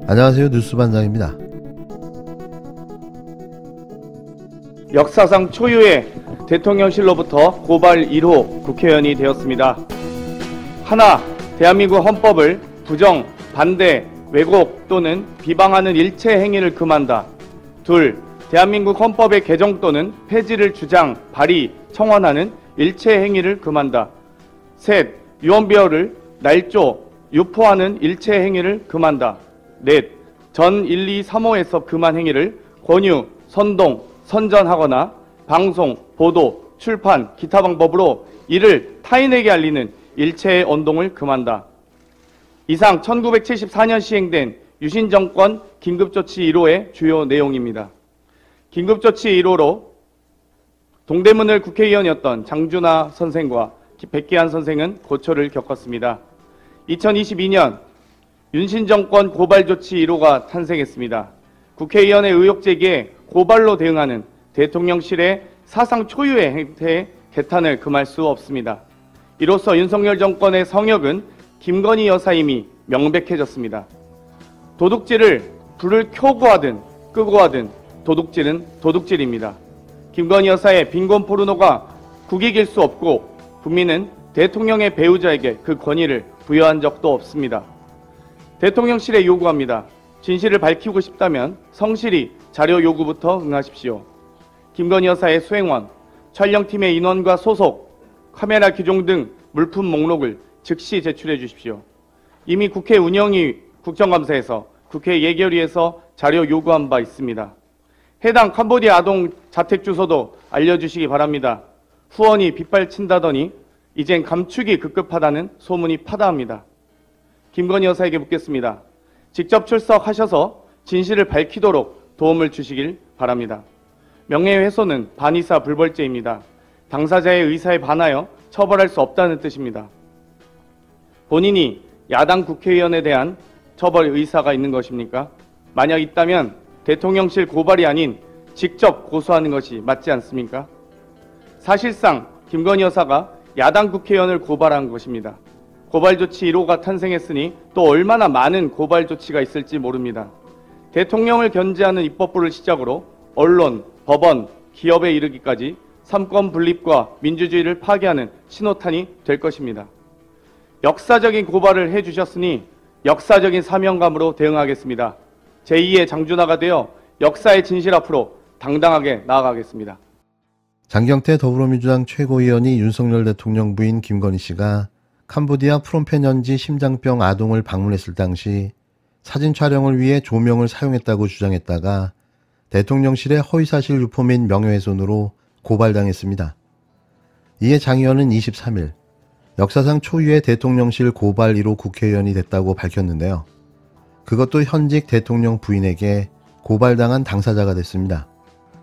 안녕하세요. 뉴스반장입니다. 역사상 초유의 대통령실로부터 고발 1호 국회의원이 되었습니다. 하나, 대한민국 헌법을 부정, 반대, 왜곡 또는 비방하는 일체 행위를 금한다. 둘, 대한민국 헌법의 개정 또는 폐지를 주장, 발의, 청원하는 일체 행위를 금한다. 셋, 유언비어를 날조, 유포하는 일체 행위를 금한다. 넷, 전 1, 2, 3호에서 금한 행위를 권유, 선동, 선전하거나 방송, 보도, 출판, 기타 방법으로 이를 타인에게 알리는 일체의 언동을 금한다. 이상 1974년 시행된 유신정권 긴급조치 1호의 주요 내용입니다. 긴급조치 1호로 동대문을 국회의원이었던 장준하 선생과 백기환 선생은 고초를 겪었습니다. 2022년 윤신정권 고발조치 1호가 탄생했습니다. 국회의원의 의혹 제기에 고발로 대응하는 대통령실의 사상 초유의 행태에 개탄을 금할 수 없습니다. 이로써 윤석열 정권의 성역은 김건희 여사임이 명백해졌습니다. 도둑질을 불을 켜고 하든 끄고 하든 도둑질은 도둑질입니다. 김건희 여사의 빈곤 포르노가 국익일 수 없고 국민은 대통령의 배우자에게 그 권위를 부여한 적도 없습니다. 대통령실에 요구합니다. 진실을 밝히고 싶다면 성실히 자료 요구부터 응하십시오. 김건희 여사의 수행원, 촬영팀의 인원과 소속, 카메라 규정 등 물품 목록을 즉시 제출해 주십시오. 이미 국회 운영위 국정감사에서 국회 예결위에서 자료 요구한 바 있습니다. 해당 캄보디아 아동 자택 주소도 알려주시기 바랍니다. 후원이 빗발친다더니 이젠 감축이 급급하다는 소문이 파다합니다. 김건희 여사에게 묻겠습니다. 직접 출석하셔서 진실을 밝히도록 도움을 주시길 바랍니다. 명예훼손은 반의사 불벌죄입니다. 당사자의 의사에 반하여 처벌할 수 없다는 뜻입니다. 본인이 야당 국회의원에 대한 처벌 의사가 있는 것입니까? 만약 있다면 대통령실 고발이 아닌 직접 고소하는 것이 맞지 않습니까? 사실상 김건희 여사가 야당 국회의원을 고발한 것입니다. 고발조치 1호가 탄생했으니 또 얼마나 많은 고발조치가 있을지 모릅니다. 대통령을 견제하는 입법부를 시작으로 언론, 법원, 기업에 이르기까지 삼권 분립과 민주주의를 파괴하는 신호탄이 될 것입니다. 역사적인 고발을 해주셨으니 역사적인 사명감으로 대응하겠습니다. 제2의 장준하가 되어 역사의 진실 앞으로 당당하게 나아가겠습니다. 장경태 더불어민주당 최고위원이 윤석열 대통령 부인 김건희 씨가 캄보디아 프롬펜 현지 심장병 아동을 방문했을 당시 사진 촬영을 위해 조명을 사용했다고 주장했다가 대통령실의 허위사실 유포 및 명예훼손으로 고발당했습니다. 이에 장 의원은 23일 역사상 초유의 대통령실 고발 1호 국회의원이 됐다고 밝혔는데요. 그것도 현직 대통령 부인에게 고발당한 당사자가 됐습니다.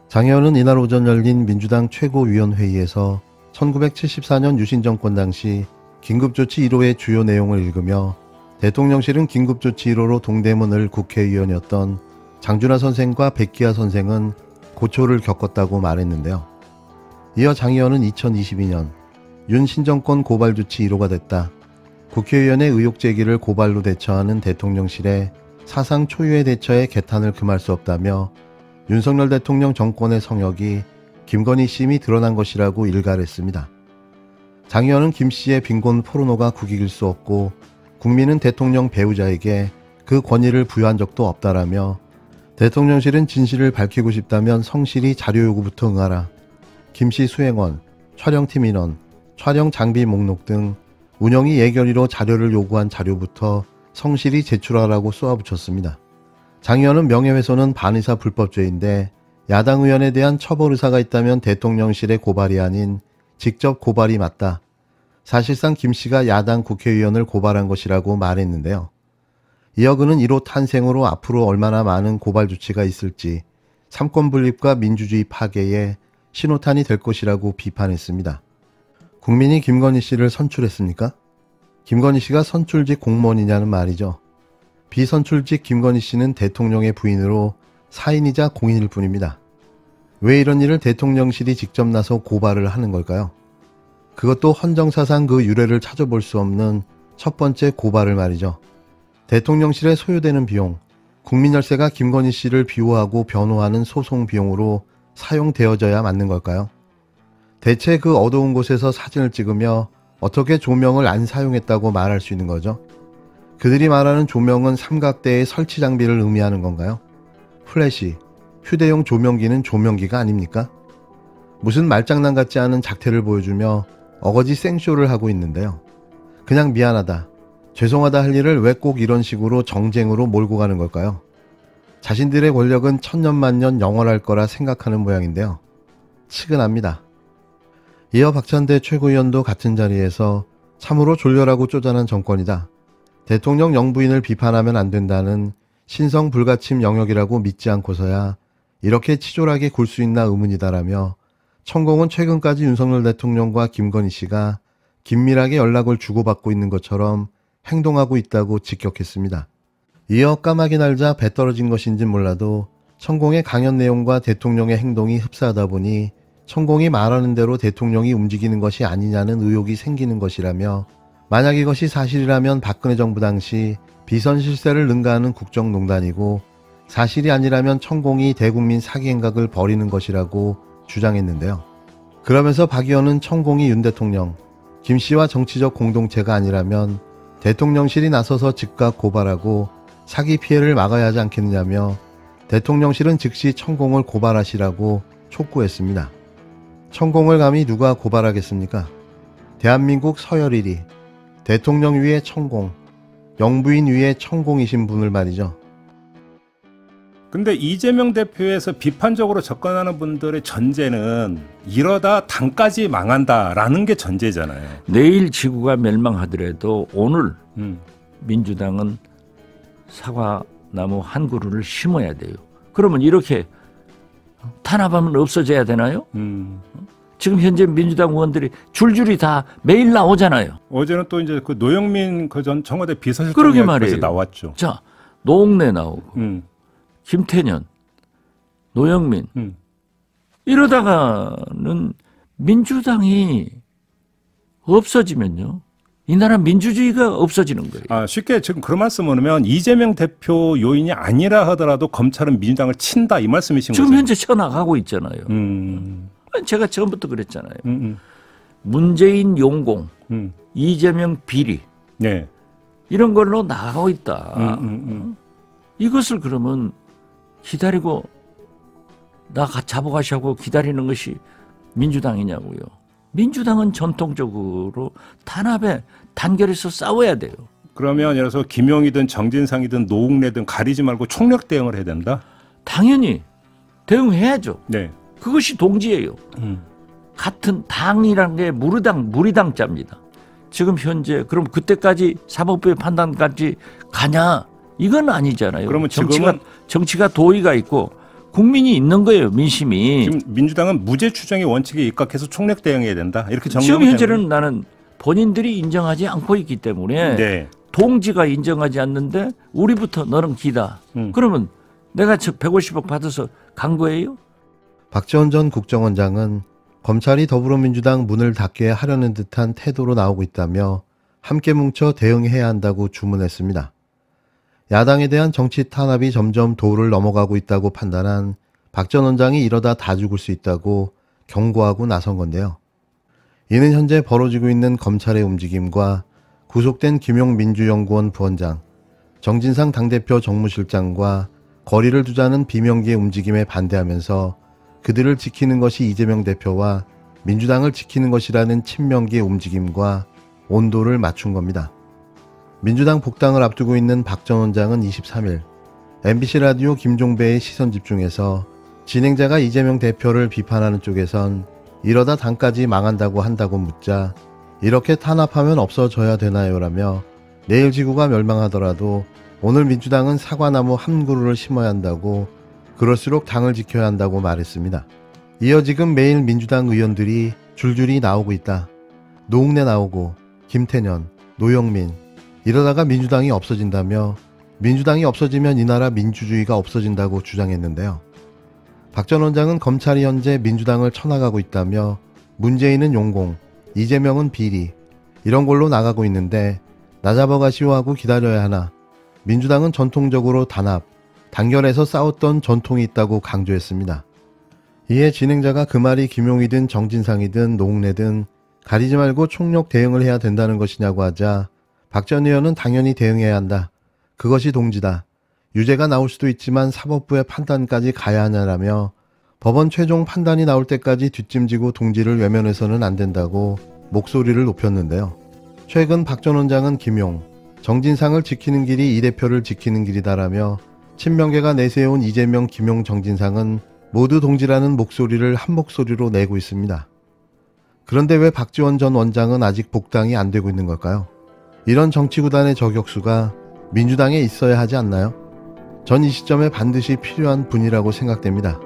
장 의원은 이날 오전 열린 민주당 최고위원회의에서 1974년 유신정권 당시 긴급조치 1호의 주요 내용을 읽으며 대통령실은 긴급조치 1호로 동대문을 국회의원이었던 장준하 선생과 백기하 선생은 고초를 겪었다고 말했는데요. 이어 장 의원은 2022년 윤 신정권 고발조치 1호가 됐다. 국회의원의 의혹 제기를 고발로 대처하는 대통령실의 사상 초유의 대처에 개탄을 금할 수 없다며 윤석열 대통령 정권의 성역이 김건희 씨임이 드러난 것이라고 일갈했습니다. 장 의원은 김 씨의 빈곤 포르노가 국익일 수 없고 국민은 대통령 배우자에게 그 권위를 부여한 적도 없다라며 대통령실은 진실을 밝히고 싶다면 성실히 자료 요구부터 응하라. 김 씨 수행원, 촬영팀 인원, 촬영 장비 목록 등 운영위 예결위로 자료를 요구한 자료부터 성실히 제출하라고 쏘아붙였습니다. 장 의원은 명예훼손은 반의사 불법죄인데 야당 의원에 대한 처벌 의사가 있다면 대통령실의 고발이 아닌 직접 고발이 맞다. 사실상 김 씨가 야당 국회의원을 고발한 것이라고 말했는데요. 이어 그는 1호 탄생으로 앞으로 얼마나 많은 고발 조치가 있을지 삼권 분립과 민주주의 파괴에 신호탄이 될 것이라고 비판했습니다. 국민이 김건희 씨를 선출했습니까? 김건희 씨가 선출직 공무원이냐는 말이죠. 비선출직 김건희 씨는 대통령의 부인으로 사인이자 공인일 뿐입니다. 왜 이런 일을 대통령실이 직접 나서 고발을 하는 걸까요? 그것도 헌정사상 그 유래를 찾아볼 수 없는 첫 번째 고발을 말이죠. 대통령실에 소요되는 비용, 국민열세가 김건희 씨를 비호하고 변호하는 소송 비용으로 사용되어져야 맞는 걸까요? 대체 그 어두운 곳에서 사진을 찍으며 어떻게 조명을 안 사용했다고 말할 수 있는 거죠? 그들이 말하는 조명은 삼각대의 설치 장비를 의미하는 건가요? 플래시, 휴대용 조명기는 조명기가 아닙니까? 무슨 말장난 같지 않은 작태를 보여주며 어거지 생쇼를 하고 있는데요. 그냥 미안하다, 죄송하다 할 일을 왜 꼭 이런 식으로 정쟁으로 몰고 가는 걸까요? 자신들의 권력은 천년만년 영원할 거라 생각하는 모양인데요. 치근합니다. 이어 박찬대 최고위원도 같은 자리에서 참으로 졸렬하고 쪼잔한 정권이다, 대통령 영부인을 비판하면 안 된다는 신성 불가침 영역이라고 믿지 않고서야 이렇게 치졸하게 굴 수 있나 의문이다라며 천공은 최근까지 윤석열 대통령과 김건희 씨가 긴밀하게 연락을 주고받고 있는 것처럼 행동하고 있다고 직격했습니다. 이어 까마귀 날자 배 떨어진 것인진 몰라도 천공의 강연 내용과 대통령의 행동이 흡사하다 보니 천공이 말하는 대로 대통령이 움직이는 것이 아니냐는 의혹이 생기는 것이라며, 만약 이것이 사실이라면 박근혜 정부 당시 비선 실세를 능가하는 국정농단이고 사실이 아니라면 천공이 대국민 사기 행각을 벌이는 것이라고 주장했는데요. 그러면서 박 의원은 천공이 윤 대통령, 김 씨와 정치적 공동체가 아니라면 대통령실이 나서서 즉각 고발하고 사기 피해를 막아야 하지 않겠느냐며 대통령실은 즉시 천공을 고발하시라고 촉구했습니다. 천공을 감히 누가 고발하겠습니까? 대한민국 서열 1위, 대통령 위에 천공, 영부인 위에 천공이신 분을 말이죠. 근데 이재명 대표에서 비판적으로 접근하는 분들의 전제는 이러다 당까지 망한다라는 게 전제잖아요. 내일 지구가 멸망하더라도 오늘 민주당은 사과나무 한 그루를 심어야 돼요. 그러면 이렇게 탄압하면 없어져야 되나요? 지금 현재 민주당 의원들이 줄줄이 다 매일 나오잖아요. 어제는 또 이제 그 노영민 그 전 청와대 그러게 비서실장이 말이에요. 나왔죠. 자, 노웅래 나오고 김태년, 노영민 이러다가는 민주당이 없어지면요, 이 나라 민주주의가 없어지는 거예요. 쉽게 지금 그런 말씀을 하면 이재명 대표 요인이 아니라 하더라도 검찰은 민주당을 친다, 이 말씀이신 거죠? 지금 현재 쳐나가고 있잖아요. 제가 처음부터 그랬잖아요. 문재인 용공, 이재명 비리, 네. 이런 걸로 나가고 있다. 이것을 그러면 기다리고 나 잡아가시고 기다리는 것이 민주당이냐고요. 민주당은 전통적으로 탄압에 단결해서 싸워야 돼요. 그러면 예를 들어서 김용이든 정진상이든 노웅래든 가리지 말고 총력 대응을 해야 된다? 당연히 대응해야죠. 네. 그것이 동지예요. 같은 당이라는 게 무리당자입니다. 지금 현재 그럼 그때까지 사법부의 판단까지 가냐? 이건 아니잖아요. 그러면 정치가 도의가 있고 국민이 있는 거예요, 민심이. 지금 민주당은 무죄 추정의 원칙에 입각해서 총력 대응해야 된다, 이렇게 정리하면 지금 현재는 나는 본인들이 인정하지 않고 있기 때문에 네. 동지가 인정하지 않는데 우리부터 너는 기다. 그러면 내가 150억 받아서 간 거예요? 박지원 전 국정원장은 검찰이 더불어민주당 문을 닫게 하려는 듯한 태도로 나오고 있다며 함께 뭉쳐 대응해야 한다고 주문했습니다. 야당에 대한 정치 탄압이 점점 도를 넘어가고 있다고 판단한 박 전 원장이 이러다 다 죽을 수 있다고 경고하고 나선 건데요. 이는 현재 벌어지고 있는 검찰의 움직임과 구속된 김용민주연구원 부원장, 정진상 당대표 정무실장과 거리를 두자는 비명계의 움직임에 반대하면서 그들을 지키는 것이 이재명 대표와 민주당을 지키는 것이라는 친명계의 움직임과 온도를 맞춘 겁니다. 민주당 복당을 앞두고 있는 박 전 원장은 23일 MBC 라디오 김종배의 시선집중에서 진행자가 이재명 대표를 비판하는 쪽에선 이러다 당까지 망한다고 한다고 묻자 이렇게 탄압하면 없어져야 되나요? 라며 내일 지구가 멸망하더라도 오늘 민주당은 사과나무 한 그루를 심어야 한다고, 그럴수록 당을 지켜야 한다고 말했습니다. 이어 지금 매일 민주당 의원들이 줄줄이 나오고 있다. 노웅래 나오고 김태년, 노영민, 이러다가 민주당이 없어진다며 민주당이 없어지면 이 나라 민주주의가 없어진다고 주장했는데요. 박 전 원장은 검찰이 현재 민주당을 쳐나가고 있다며 문재인은 용공, 이재명은 비리 이런 걸로 나가고 있는데 나잡아가시오하고 기다려야 하나. 민주당은 전통적으로 단합, 단결해서 싸웠던 전통이 있다고 강조했습니다. 이에 진행자가 그 말이 김용이든 정진상이든 노웅래든 가리지 말고 총력 대응을 해야 된다는 것이냐고 하자 박 전 의원은 당연히 대응해야 한다. 그것이 동지다. 유죄가 나올 수도 있지만 사법부의 판단까지 가야 하냐라며 법원 최종 판단이 나올 때까지 뒷짐지고 동지를 외면해서는 안 된다고 목소리를 높였는데요. 최근 박 전 원장은 김용, 정진상을 지키는 길이 이 대표를 지키는 길이다라며 친명계가 내세운 이재명, 김용, 정진상은 모두 동지라는 목소리를 한 목소리로 내고 있습니다. 그런데 왜 박지원 전 원장은 아직 복당이 안 되고 있는 걸까요? 이런 정치구단의 저격수가 민주당에 있어야 하지 않나요? 전 이 시점에 반드시 필요한 분이라고 생각됩니다.